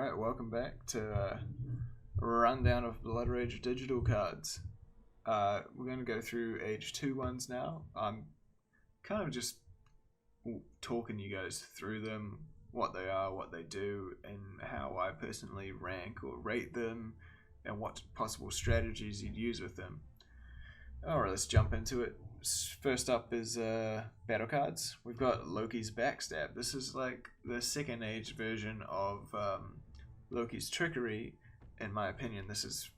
Alright, welcome back to a rundown of Blood Rage digital cards. We're going to go through Age 2 ones now. I'm kind of just talking you guys through them, what they are, what they do, and how I personally rank or rate them, and what possible strategies you'd use with them. Alright, let's jump into it. First up is battle cards. We've got Loki's Backstab. This is like the second age version of Loki's Trickery. In my opinion, this is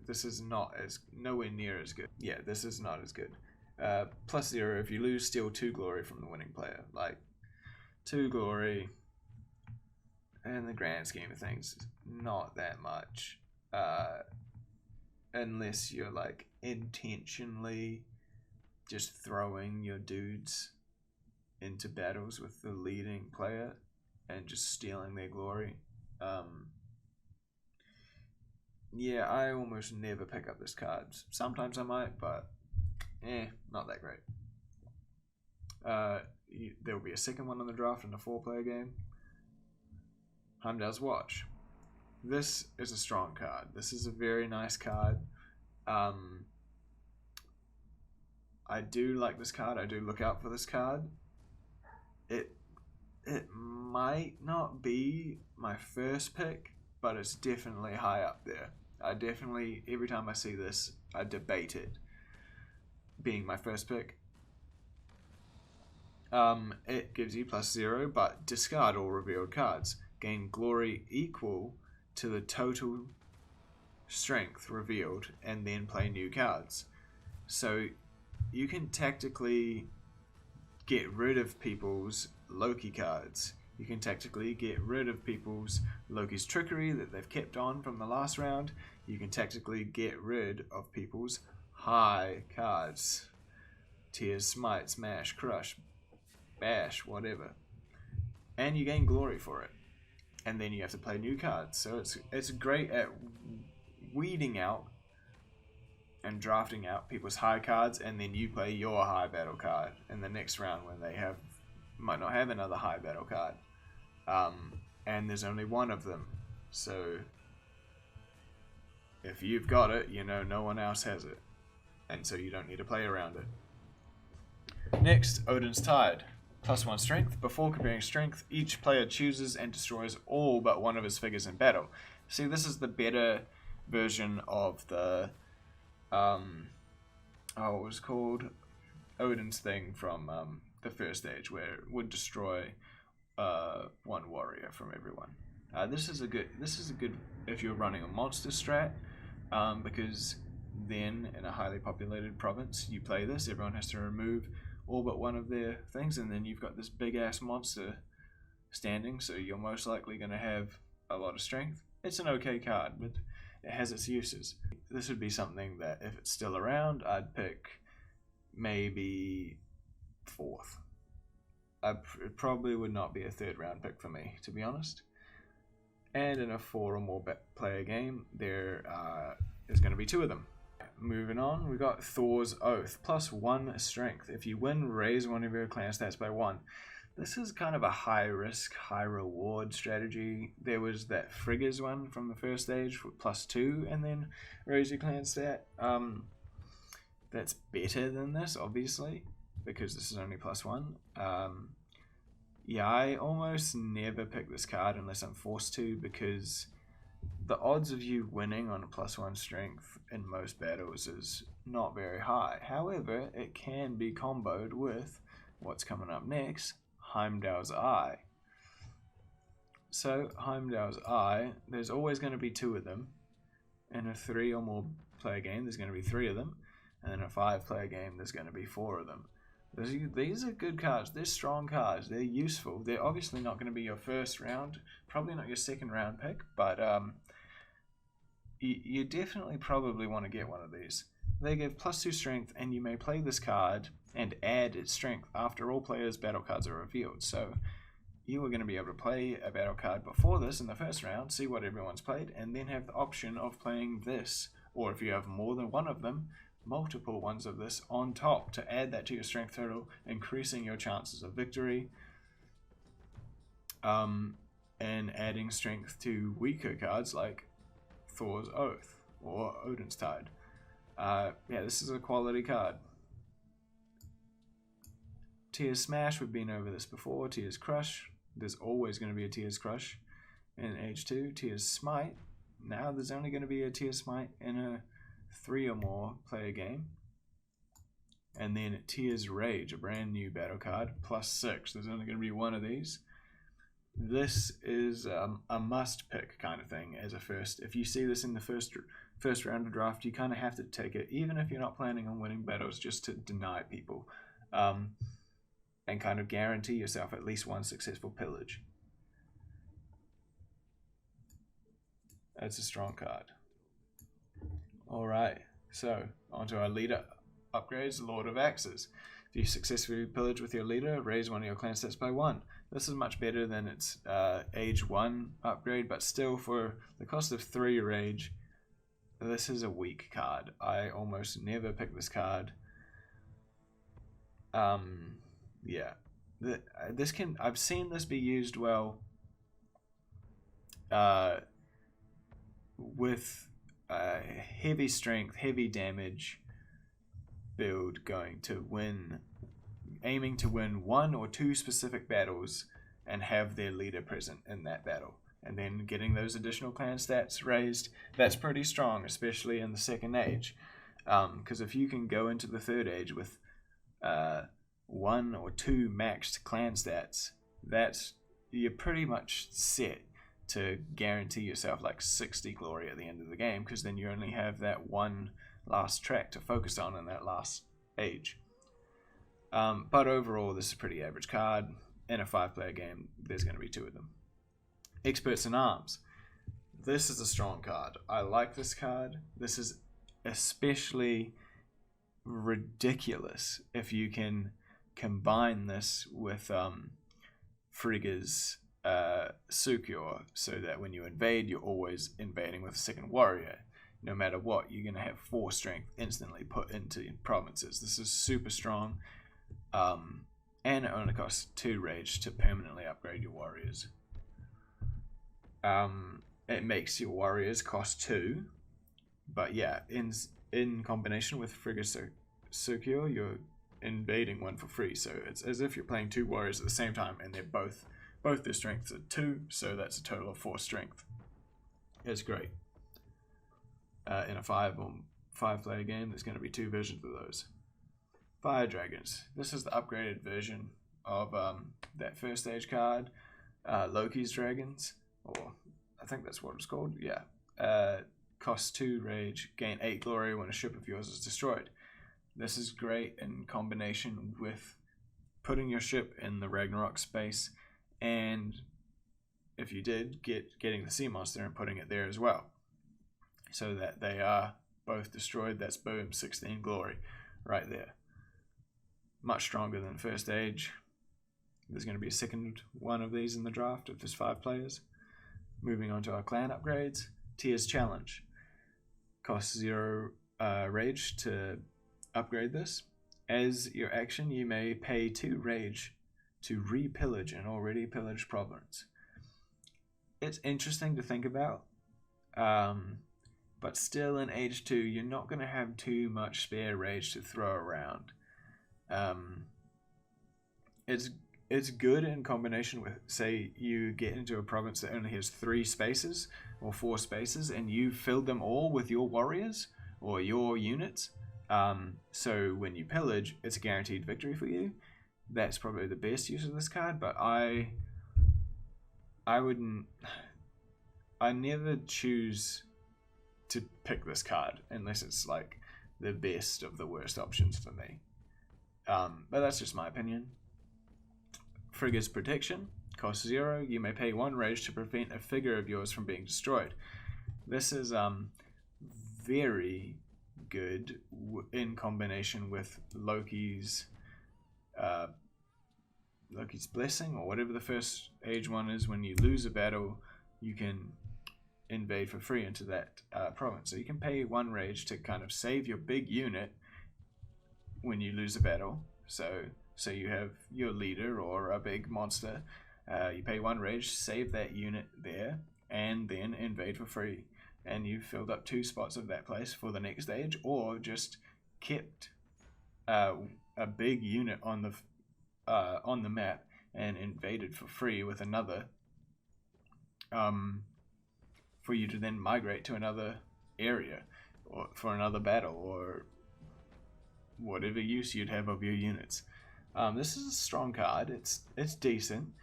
this is not as nowhere near as good. Yeah, this is not as good. +0 if you lose, steal 2 glory from the winning player. Like 2 glory in the grand scheme of things, not that much. Unless you're like intentionally just throwing your dudes into battles with the leading player and just stealing their glory. Yeah, I almost never pick up this card. Sometimes I might, but not that great. There will be a second one on the draft in a 4-player game. Heimdall's Watch. This is a strong card. This is a very nice card. I do like this card. I do look out for this card. It might not be my first pick, but it's definitely high up there. I definitely, every time I see this, I debate it being my first pick. It gives you +0, but discard all revealed cards. Gain glory equal to the total strength revealed, and then play new cards. So you can tactically get rid of people's Loki cards. You can tactically get rid of people's Loki's Trickery that they've kept on from the last round. You can tactically get rid of people's high cards. Tears, Smite, Smash, Crush, Bash, whatever. And you gain glory for it. And then you have to play new cards. So it's great at weeding out and drafting out people's high cards, and then you play your high battle card in the next round when they might not have another high battle card. And there's only one of them. So if you've got it, you know no one else has it. And so you don't need to play around it. Next, Odin's Tide. +1 strength. Before comparing strength, each player chooses and destroys all but one of his figures in battle. See, this is the better version of the what was called Odin's thing from the first age, where it would destroy one warrior from everyone. This is a good if you're running a monster strat, because then in a highly populated province you play this, everyone has to remove all but one of their things, and then you've got this big ass monster standing, so you're most likely going to have a lot of strength. It's an okay card, but it has its uses. This would be something that if it's still around, I'd pick maybe 4th. It probably would not be a 3rd round pick for me, to be honest. And in a 4 or more player game, there is going to be 2 of them. Moving on, we got Thor's Oath. +1 strength. If you win, raise one of your clan stats by 1. This is kind of a high risk, high reward strategy. There was that Friggers one from the first stage with +2 and then raise your clan stat. That's better than this, obviously, because this is only +1. Yeah, I almost never pick this card unless I'm forced to, because the odds of you winning on a +1 strength in most battles is not very high. However, it can be comboed with what's coming up next, Heimdall's Eye. So, Heimdall's Eye, there's always going to be 2 of them. In a 3 or more player game, there's going to be 3 of them. And in a 5-player game, there's going to be 4 of them. These are good cards. They're strong cards. They're useful. They're obviously not going to be your first round, probably not your 2nd round pick, but you definitely probably want to get one of these. They give +2 strength, and you may play this card and add its strength after all players' battle cards are revealed. So you are going to be able to play a battle card before this in the first round, see what everyone's played, and then have the option of playing this, or if you have more than one of them, multiple ones of this on top to add that to your strength total, increasing your chances of victory. and adding strength to weaker cards like Thor's Oath or Odin's Tide. Yeah, this is a quality card. Tears Smash, we've been over this before. Tears Crush, there's always going to be a Tears Crush in Age 2. Tears Smite, now there's only going to be a Tears Smite in a 3 or more player game. And then Tears Rage, a brand new battle card, +6. There's only going to be one of these. This is a must pick kind of thing as a first. If you see this in the first round of draft, you kind of have to take it, even if you're not planning on winning battles, just to deny people. And kind of guarantee yourself at least one successful pillage. That's a strong card. Alright, so onto our leader upgrades, Lord of Axes. If you successfully pillage with your leader, raise one of your clan stats by 1. This is much better than its Age 1 upgrade, but still for the cost of 3 rage, this is a weak card. I almost never pick this card. Yeah, I've seen this be used well with heavy strength, heavy damage build aiming to win 1 or 2 specific battles and have their leader present in that battle, and then getting those additional clan stats raised. That's pretty strong, especially in the second age, because if you can go into the third age with 1 or 2 maxed clan stats, you're pretty much set to guarantee yourself like 60 glory at the end of the game, because then you only have that one last track to focus on in that last age. But overall, this is a pretty average card. In a 5-player game, there's going to be 2 of them. Experts in Arms. This is a strong card. I like this card. This is especially ridiculous if you can combine this with Frigga's Sucure, so that when you invade, you're always invading with a second warrior. No matter what, you're going to have 4 strength instantly put into provinces. This is super strong, and it only costs 2 rage to permanently upgrade your warriors. It makes your warriors cost 2, but yeah, in combination with Frigga's Sucure, you're invading 1 for free, so it's as if you're playing 2 warriors at the same time, and they're both their strengths are 2, so that's a total of 4 strength. It's great. In a 5-player game, there's going to be 2 versions of those. Fire Dragons. This is the upgraded version of that first stage card, Loki's Dragons, or I think that's what it's called. Yeah. Costs 2 rage, gain 8 glory when a ship of yours is destroyed. This is great in combination with putting your ship in the Ragnarok space, and if you did, getting the sea monster and putting it there as well, so that they are both destroyed. That's boom, 16 glory right there. Much stronger than first age. There's going to be a second one of these in the draft if there's 5 players. Moving on to our clan upgrades. Tears Challenge. Costs 0 rage to upgrade this. As your action, you may pay 2 rage to re-pillage an already pillaged province. It's interesting to think about, but still in Age 2, you're not going to have too much spare rage to throw around. It's good in combination with, say, you get into a province that only has 3 spaces or 4 spaces, and you filled them all with your warriors or your units. So when you pillage, it's a guaranteed victory for you. That's probably the best use of this card, but I never choose to pick this card unless it's like the best of the worst options for me. But that's just my opinion. Frigga's Protection costs 0. You may pay 1 rage to prevent a figure of yours from being destroyed. This is very good in combination with Loki's Blessing, or whatever the first age one is. When you lose a battle, you can invade for free into that province. So you can pay 1 rage to kind of save your big unit when you lose a battle. So you have your leader or a big monster You pay 1 rage, save that unit there, and then invade for free. And you filled up 2 spots of that place for the next stage, or just kept a big unit on the map and invaded for free with another, for you to then migrate to another area or for another battle or whatever use you'd have of your units. This is a strong card. It's decent.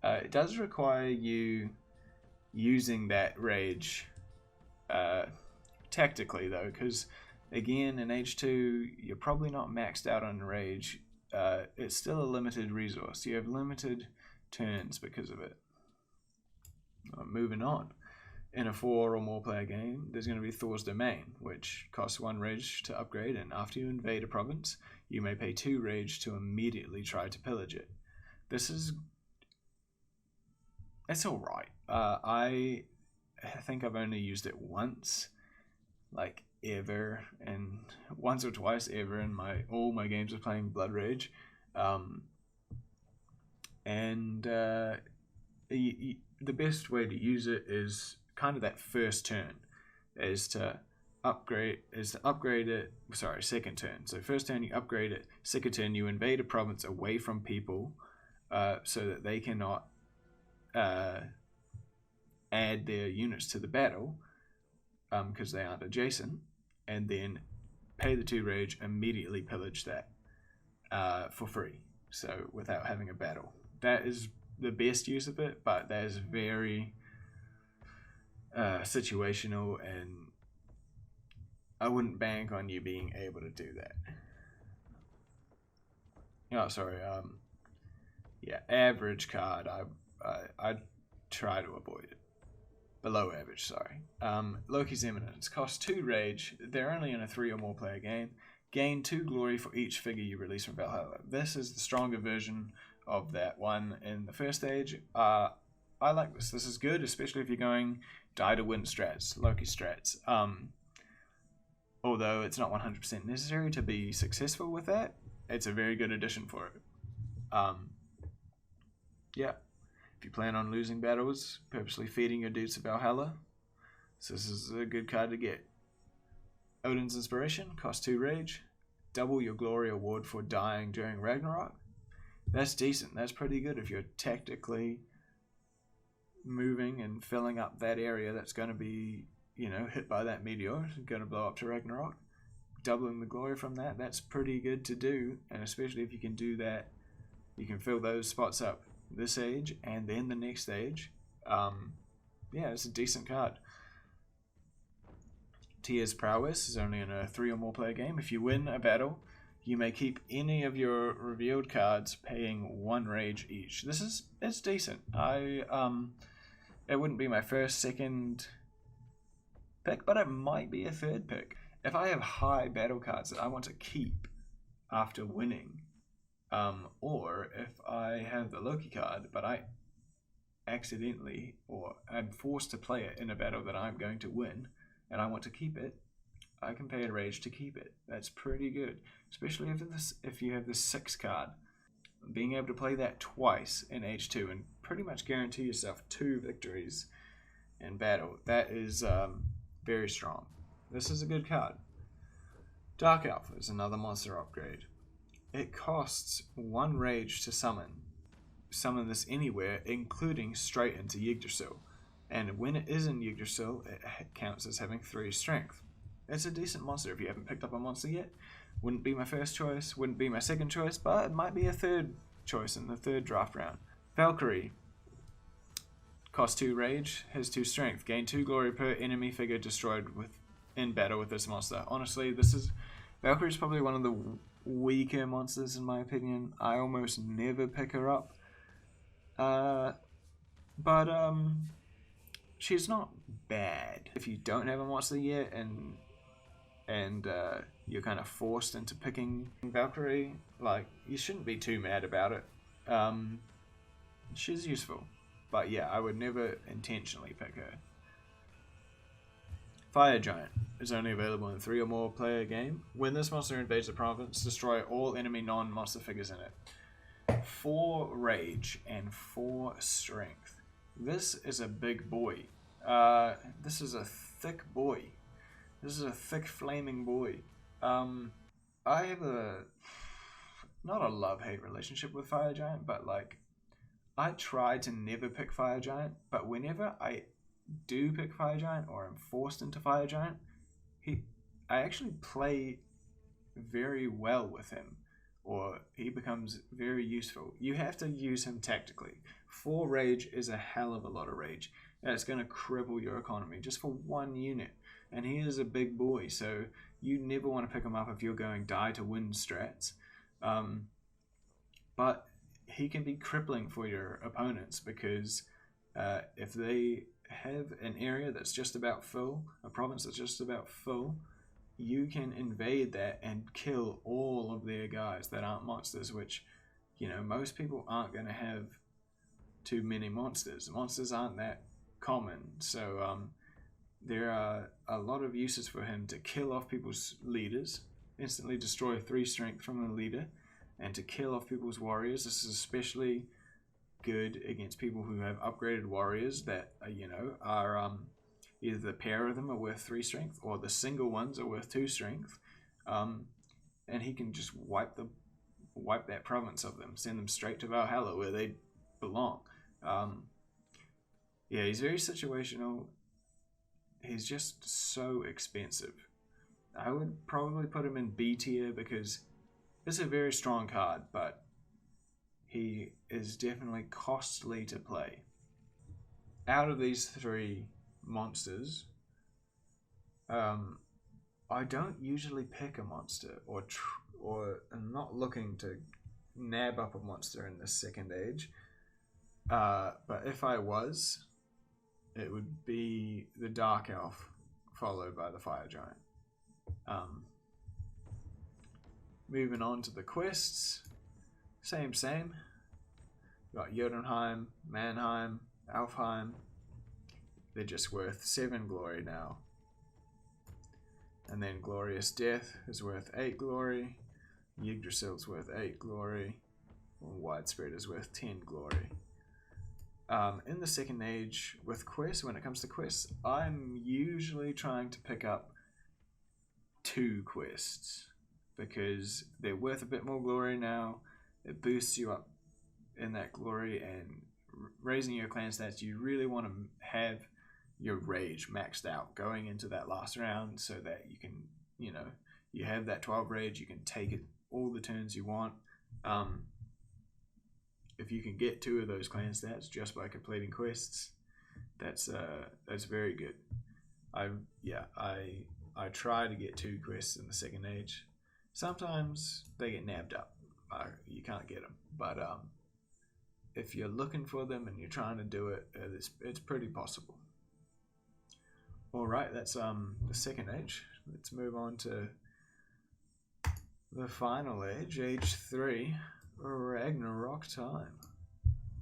It does require you using that rage tactically though, because again in H2 you're probably not maxed out on rage. It's still a limited resource. You have limited turns because of it. Moving on. In a 4 or more player game, there's going to be Thor's Domain, which costs 1 rage to upgrade, and after you invade a province, you may pay 2 rage to immediately try to pillage it. It's alright. I think I've only used it once, like ever, and once or twice ever in all my games of playing Blood Rage. The best way to use it is kind of that first turn, is to upgrade it. Sorry, second turn. So first turn you upgrade it. Second turn you invade a province away from people, so that they cannot add their units to the battle, because they aren't adjacent, and then pay the 2 rage, immediately pillage that for free, so without having a battle. That is the best use of it, but that is very situational, and I wouldn't bank on you being able to do that. Oh, sorry. Average card. I try to avoid it. Below average, sorry. Loki's Eminence costs 2 rage. They're only in a 3 or more player game. Gain 2 glory for each figure you release from Valhalla. This is the stronger version of that one in the first stage. I like this. This is good, especially if you're going die to win strats, Loki strats. Although it's not 100% necessary to be successful with that, it's a very good addition for it. If you plan on losing battles, purposely feeding your dudes to Valhalla, so this is a good card to get. Odin's Inspiration costs 2 rage. Double your glory award for dying during Ragnarok. That's decent. That's pretty good if you're tactically moving and filling up that area that's going to be, hit by that meteor, going to blow up to Ragnarok. Doubling the glory from that's pretty good to do, and especially if you can do that, you can fill those spots up this age and then the next stage. It's a decent card. Tyr's Prowess is only in a 3 or more player game. If you win a battle, you may keep any of your revealed cards, paying 1 rage each. It's decent. It wouldn't be my first, second pick, but it might be a third pick. If I have high battle cards that I want to keep after winning, or if I have the Loki card, but I accidentally, or I'm forced to play it in a battle that I'm going to win, and I want to keep it, I can pay a rage to keep it. That's pretty good, especially if you have the 6 card. Being able to play that twice in H2 and pretty much guarantee yourself 2 victories in battle, that is very strong. This is a good card. Dark Elf is another monster upgrade. It costs 1 rage to summon this anywhere, including straight into Yggdrasil. And when it is in Yggdrasil, it counts as having 3 strength. It's a decent monster if you haven't picked up a monster yet. Wouldn't be my first choice, wouldn't be my second choice, but it might be a third choice in the third draft round. Valkyrie costs 2 rage, has 2 strength. Gain 2 glory per enemy figure destroyed in battle with this monster. Honestly, Valkyrie is probably one of the weaker monsters in my opinion. I almost never pick her up. But she's not bad. If you don't have a monster yet and you're kind of forced into picking Valkyrie, you shouldn't be too mad about it. She's useful, but yeah, I would never intentionally pick her. Fire Giant is only available in a 3 or more player game. When this monster invades a province, destroy all enemy non-monster figures in it. 4 rage and 4 strength. This is a big boy. This is a thick boy. This is a thick flaming boy. I have not a love-hate relationship with Fire Giant, but like I try to never pick Fire Giant, but whenever I do pick Fire Giant or am forced into Fire Giant, I actually play very well with him, or he becomes very useful. You have to use him tactically. 4 rage is a hell of a lot of rage, and it's going to cripple your economy just for 1 unit. And he is a big boy, so you never want to pick him up if you're going die to win strats. But he can be crippling for your opponents because if they have an area that's just about full, a province that's just about full, you can invade that and kill all of their guys that aren't monsters, which, most people aren't going to have too many monsters. Monsters aren't that common, so there are a lot of uses for him to kill off people's leaders, instantly destroy 3 strength from a leader, and to kill off people's warriors. This is especially good against people who have upgraded warriors that are either the pair of them are worth 3 strength or the single ones are worth 2 strength, and he can just wipe that province of them, send them straight to Valhalla where they belong. He's very situational. He's just so expensive. I would probably put him in B tier because it's a very strong card, but he is definitely costly to play. Out of these 3 monsters, I don't usually pick a monster, or I'm not looking to nab up a monster in the second age. But if I was, it would be the Dark Elf, followed by the Fire Giant. Moving on to the quests, same. Got Jotunheim, Mannheim, Alfheim. They're just worth 7 glory now. And then Glorious Death is worth 8 glory. Yggdrasil's worth 8 glory. And Widespread is worth 10 glory. In the second age with quests, when it comes to quests, I'm usually trying to pick up 2 quests because they're worth a bit more glory now. It boosts you up in that glory, and raising your clan stats, you really want to have your rage maxed out going into that last round so that you can, you have that 12 rage, you can take it all the turns you want. If you can get 2 of those clan stats just by completing quests, that's very good. I try to get 2 quests in the second age. Sometimes they get nabbed up. You can't get them, but if you're looking for them and you're trying to do it, it's pretty possible. All right, that's the second age. Let's move on to the final age, age 3, Ragnarok time.